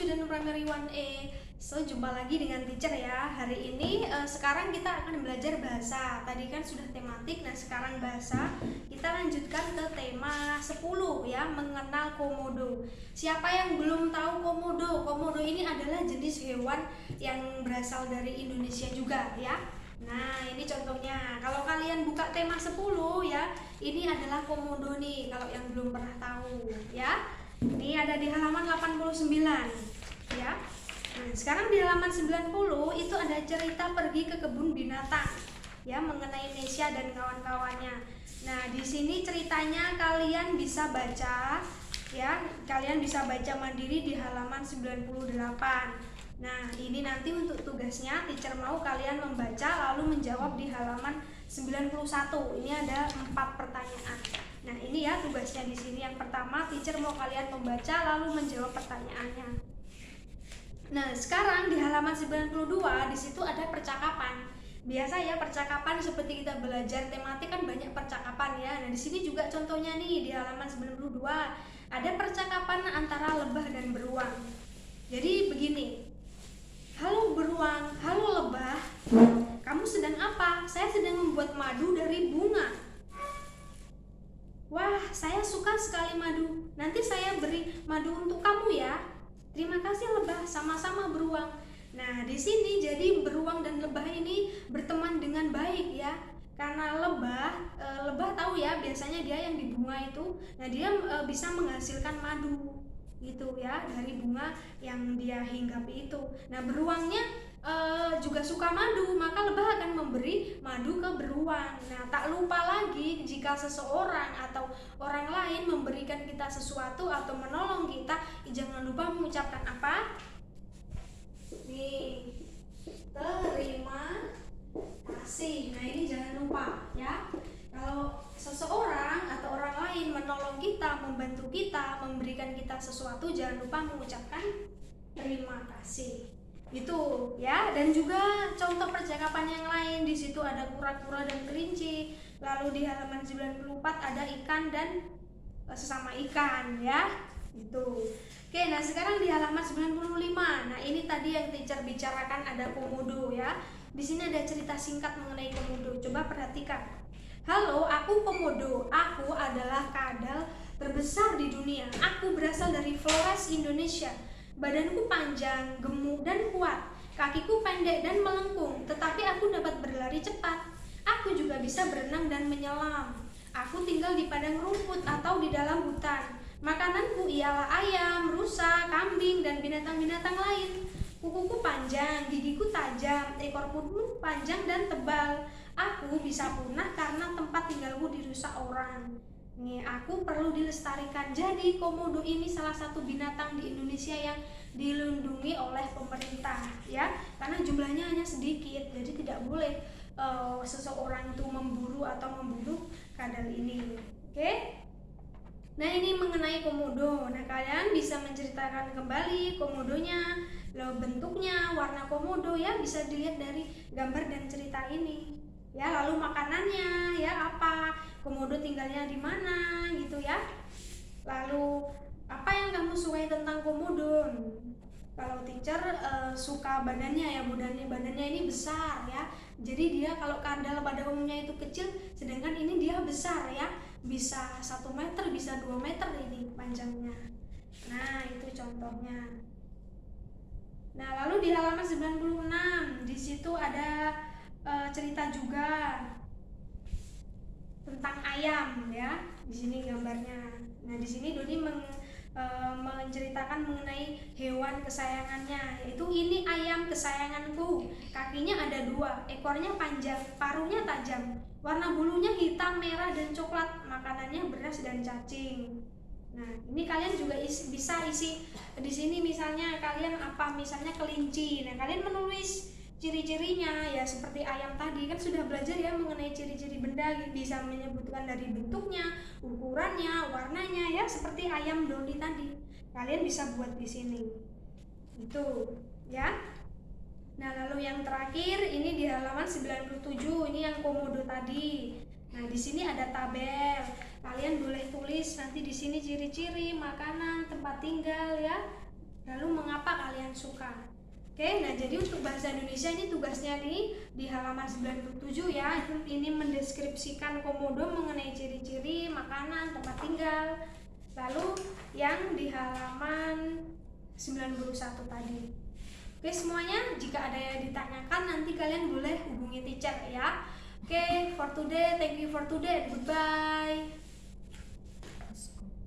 student primary 1A. So, jumpa lagi dengan teacher ya. Hari ini sekarang kita akan belajar bahasa. Tadi kan sudah tematik, nah sekarang bahasa. Kita lanjutkan ke tema 10 ya, mengenal komodo. Siapa yang belum tahu komodo? Komodo ini adalah jenis hewan yang berasal dari Indonesia juga ya. Nah, ini contohnya. Kalau kalian buka tema 10 ya, ini adalah komodo nih kalau yang belum pernah tahu ya. Ini ada di halaman 89 ya. Nah, sekarang di halaman 90 itu ada cerita pergi ke kebun binatang ya, mengenai Nesya dan kawan-kawannya. Nah, di sini ceritanya kalian bisa baca ya. Kalian bisa baca mandiri di halaman 98. Nah, ini nanti untuk tugasnya teacher mau kalian membaca lalu menjawab di halaman 91. Ini ada 4 pertanyaan. Nah, ini ya tugasnya di sini. Yang pertama, teacher mau kalian membaca lalu menjawab pertanyaannya. Nah, sekarang di halaman 92 di situ ada percakapan. Biasa ya percakapan seperti kita belajar tematik kan banyak percakapan ya. Nah, di sini juga contohnya nih di halaman 92 ada percakapan antara lebah dan beruang. Jadi begini. Halo beruang, halo lebah. Kamu sedang apa? Saya sedang membuat madu dari bunga. Wah, saya suka sekali madu. Nanti saya beri madu untuk kamu ya. Terima kasih lebah, sama-sama beruang. Nah, di sini jadi beruang dan lebah ini berteman dengan baik ya. Karena lebah tahu ya, biasanya dia yang di bunga itu. Nah, dia bisa menghasilkan madu gitu ya dari bunga yang dia hinggapi itu. Nah, beruangnya juga suka madu, maka lebah akan memberi madu ke beruang. Nah, tak lupa lagi jika seseorang atau orang lain memberikan kita sesuatu atau menolong kita, jangan lupa mengucapkan apa? Nih, terima kasih. Nah, ini jangan lupa ya. Kalau seseorang atau orang lain menolong kita, membantu kita, memberikan kita sesuatu, jangan lupa mengucapkan terima kasih. Itu ya. Dan juga contoh percakapan yang lain, di situ ada kura-kura dan kelinci. Lalu di halaman 94 ada ikan dan sesama ikan ya. Itu. Oke, nah sekarang di halaman 95. Nah, ini tadi yang teacher bicarakan ada komodo ya. Di sini ada cerita singkat mengenai komodo. Coba perhatikan. Halo, aku komodo. Aku adalah kadal terbesar di dunia. Aku berasal dari Flores, Indonesia. Badanku panjang, gemuk, dan kuat. Kakiku pendek dan melengkung, tetapi aku dapat berlari cepat. Aku juga bisa berenang dan menyelam. Aku tinggal di padang rumput atau di dalam hutan. Makananku ialah ayam, rusa, kambing, dan binatang-binatang lain. Kukuku panjang, gigiku tajam, ekorku pun panjang dan tebal. Aku bisa punah karena tempat tinggalku dirusak orang. Nih, aku perlu dilestarikan. Jadi komodo ini salah satu binatang di Indonesia yang dilindungi oleh pemerintah ya, karena jumlahnya hanya sedikit, jadi tidak boleh seseorang itu memburu atau membunuh kadal ini. Oke? Nah, ini mengenai komodo. Nah, kalian bisa menceritakan kembali komodonya, bentuknya, warna komodo ya, bisa dilihat dari gambar dan cerita ini. Ya, lalu makanannya ya apa, komodo tinggalnya di mana gitu ya. Lalu apa yang kamu sukai tentang komodo? Kalau teacher suka badannya ya, badannya ini besar ya. Jadi dia kalau kadal pada umumnya itu kecil, sedangkan ini dia besar ya. Bisa 1 meter, bisa 2 meter ini panjangnya. Nah, itu contohnya. Nah, lalu di halaman 96 di situ ada cerita juga tentang ayam ya. Di sini gambarnya. Nah, di sini Doni menceritakan mengenai hewan kesayangannya, yaitu ini ayam kesayanganku. Kakinya ada 2, ekornya panjang, paruhnya tajam, warna bulunya hitam, merah, dan coklat. Makanannya beras dan cacing. Nah, ini kalian juga bisa isi di sini, misalnya kalian apa, misalnya kelinci. Nah, kalian menulis ciri-cirinya ya, seperti ayam tadi kan sudah belajar ya mengenai ciri-ciri benda, bisa menyebutkan dari bentuknya, ukurannya, warnanya ya, seperti ayam Doni tadi. Kalian bisa buat di sini. Itu ya. Nah, lalu yang terakhir ini di halaman 97, ini yang komodo tadi. Nah, di sini ada tabel. Kalian boleh tulis nanti di sini ciri-ciri, makanan, tempat tinggal ya. Lalu mengapa kalian suka? Oke, nah jadi untuk bahasa Indonesia ini tugasnya nih di halaman 97 ya. Ini mendeskripsikan komodo mengenai ciri-ciri, makanan, tempat tinggal. Lalu yang di halaman 91 tadi. Oke semuanya, jika ada yang ditanyakan nanti kalian boleh hubungi teacher ya. Oke, for today, thank you for today, goodbye.